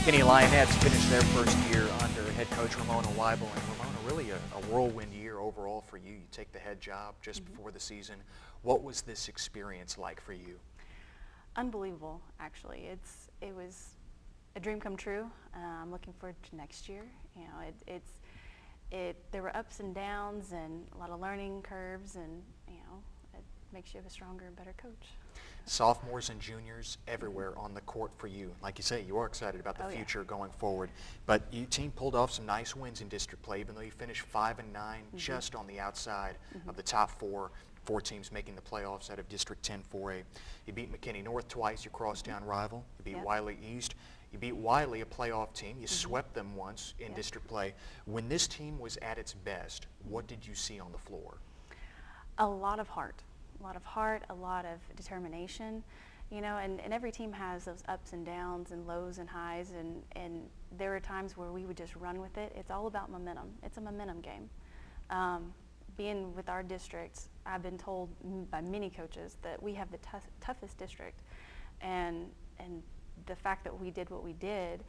Kenny Lionettes finished their first year under head coach Ramona Wible, and Ramona, really a whirlwind year overall for you. You take the head job just before the season. What was this experience like for you? Unbelievable, actually. It was a dream come true. I'm looking forward to next year. You know, there were ups and downs and a lot of learning curves, and you know, it makes you a stronger and better coach. Sophomores and juniors everywhere on the court for you. Like you say, you are excited about the future going forward. But your team pulled off some nice wins in district play, even though you finished 5-9, just on the outside of the top four teams making the playoffs out of District 10 4A. You beat McKinney North twice, your crosstown rival. You beat Wiley East. You beat Wiley, a playoff team. You swept them once in district play. When this team was at its best, what did you see on the floor? A lot of heart. A lot of heart, a lot of determination, you know, and every team has those ups and downs and lows and highs, and there are times where we would just run with it. It's all about momentum. It's a momentum game. Being with our district, I've been told by many coaches that we have the toughest district, and the fact that we did what we did,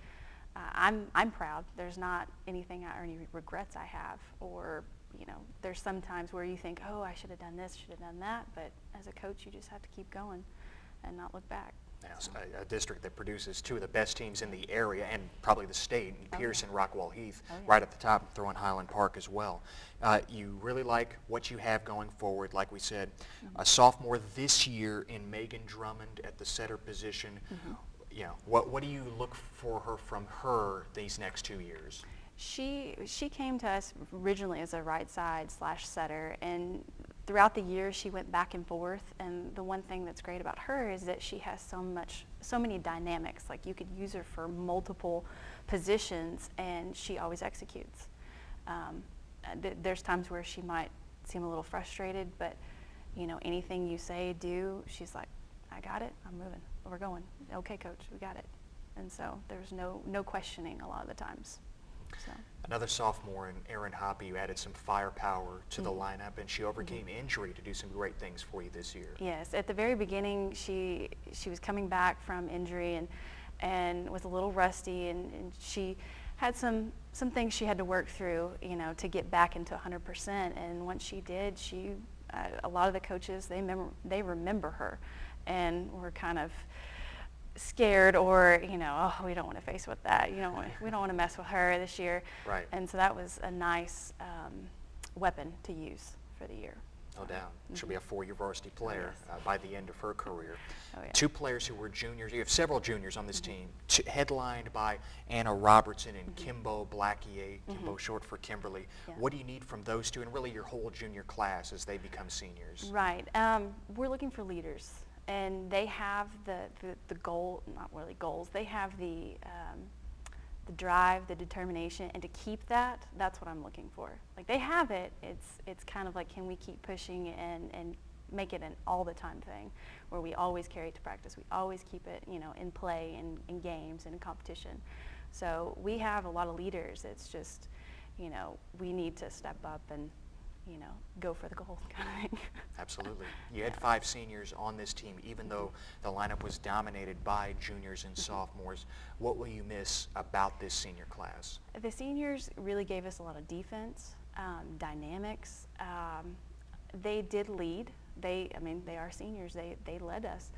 I'm proud. There's not anything or any regrets I have, or you know, there's some times where you think, oh, I should have done this, should have done that, but as a coach, you just have to keep going and not look back. Now, so. A district that produces two of the best teams in the area and probably the state, Pierce and Rockwall Heath, right at the top, throwing Highland Park as well. You really like what you have going forward, like we said. A sophomore this year in Megan Drummond at the setter position. You know, what do you look for from her these next 2 years? She came to us originally as a right side / setter, and throughout the years she went back and forth, and the one thing that's great about her is that she has so many dynamics. Like, you could use her for multiple positions and she always executes. There's times where she might seem a little frustrated, but you know, anything you say, do, she's like, I got it, I'm moving, we're going, okay coach, we got it. And so there's no questioning a lot of the times. So. Another sophomore in Erin Hoppy, you added some firepower to the lineup, and she overcame injury to do some great things for you this year. Yes, at the very beginning, she was coming back from injury and was a little rusty, and she had some things she had to work through, you know, to get back into 100%. And once she did, a lot of the coaches, they remember her, and were kind of scared, or you know, oh, we don't want to face with that. We don't want to mess with her this year. Right. And so that was a nice weapon to use for the year. No doubt. She'll be a 4-year varsity player by the end of her career. Oh, yeah. 2 players who were juniors. You have several juniors on this team, headlined by Anna Robertson and Kimbo Blackie, Kimbo short for Kimberly. Yeah. What do you need from those two, and really your whole junior class as they become seniors? Right. We're looking for leaders. And they have the goal, not really goals, they have the drive, the determination, and to keep that, that's what I'm looking for. Like, they have it, it's kind of like, can we keep pushing and make it an all the time thing, where we always carry it to practice, we always keep it, you know, in play, in games, and in competition. So we have a lot of leaders. It's just, you know, we need to step up and, you know, go for the gold kind of thing. Absolutely. You had 5 seniors on this team, even though the lineup was dominated by juniors and sophomores. What will you miss about this senior class? The seniors really gave us a lot of defense, dynamics. They did lead. They are seniors. They led us.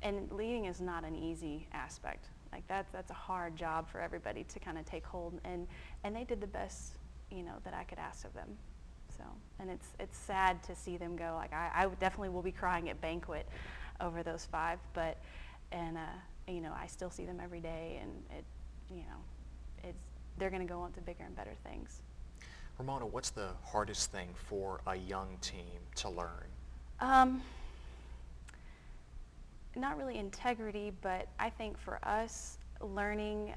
And leading is not an easy aspect. Like, that's a hard job for everybody to kind of take hold, and they did the best, you know, that I could ask of them. So, and it's sad to see them go. Like, I definitely will be crying at banquet over those 5, but you know, I still see them every day, and they're going to go on to bigger and better things. Ramona, what's the hardest thing for a young team to learn? Not really integrity, but I think for us, learning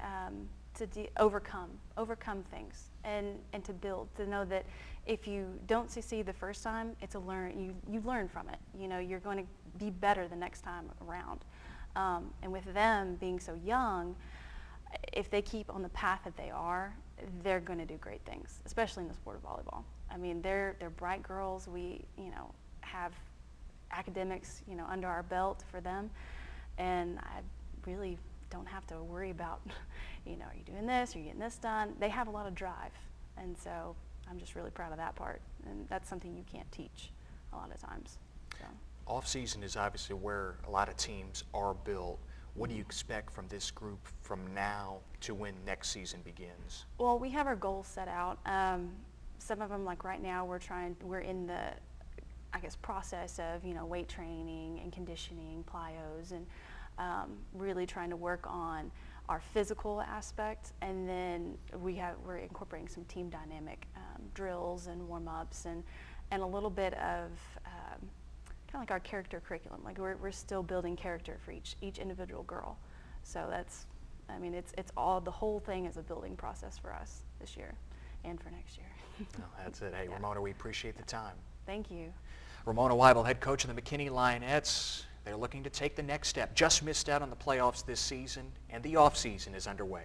to overcome things, and to build, to know that if you don't succeed the first time, it's you learn from it. You know, you're going to be better the next time around. And with them being so young, if they keep on the path that they are, they're going to do great things, especially in the sport of volleyball. I mean, they're bright girls. We, you know, have academics, you know, under our belt for them, and I really don't have to worry about, you know, are you doing this, are you getting this done? They have a lot of drive, and so I'm just really proud of that part, and that's something you can't teach a lot of times. So. Off-season is obviously where a lot of teams are built. What do you expect from this group from now to when next season begins? Well, we have our goals set out. Some of them, like right now, we're in the, I guess, process of, you know, weight training and conditioning, plyos, and really trying to work on our physical aspect, and then we're incorporating some team dynamic drills and warm-ups, and a little bit of kind of like our character curriculum. Like we're still building character for each individual girl. So that's, I mean, it's all, the whole thing is a building process for us this year and for next year. No, that's it. Hey, yeah. Ramona, we appreciate the time. Thank you. Ramona Wible, head coach of the McKinney Lionettes. They're looking to take the next step. Just missed out on the playoffs this season, and the off season is underway.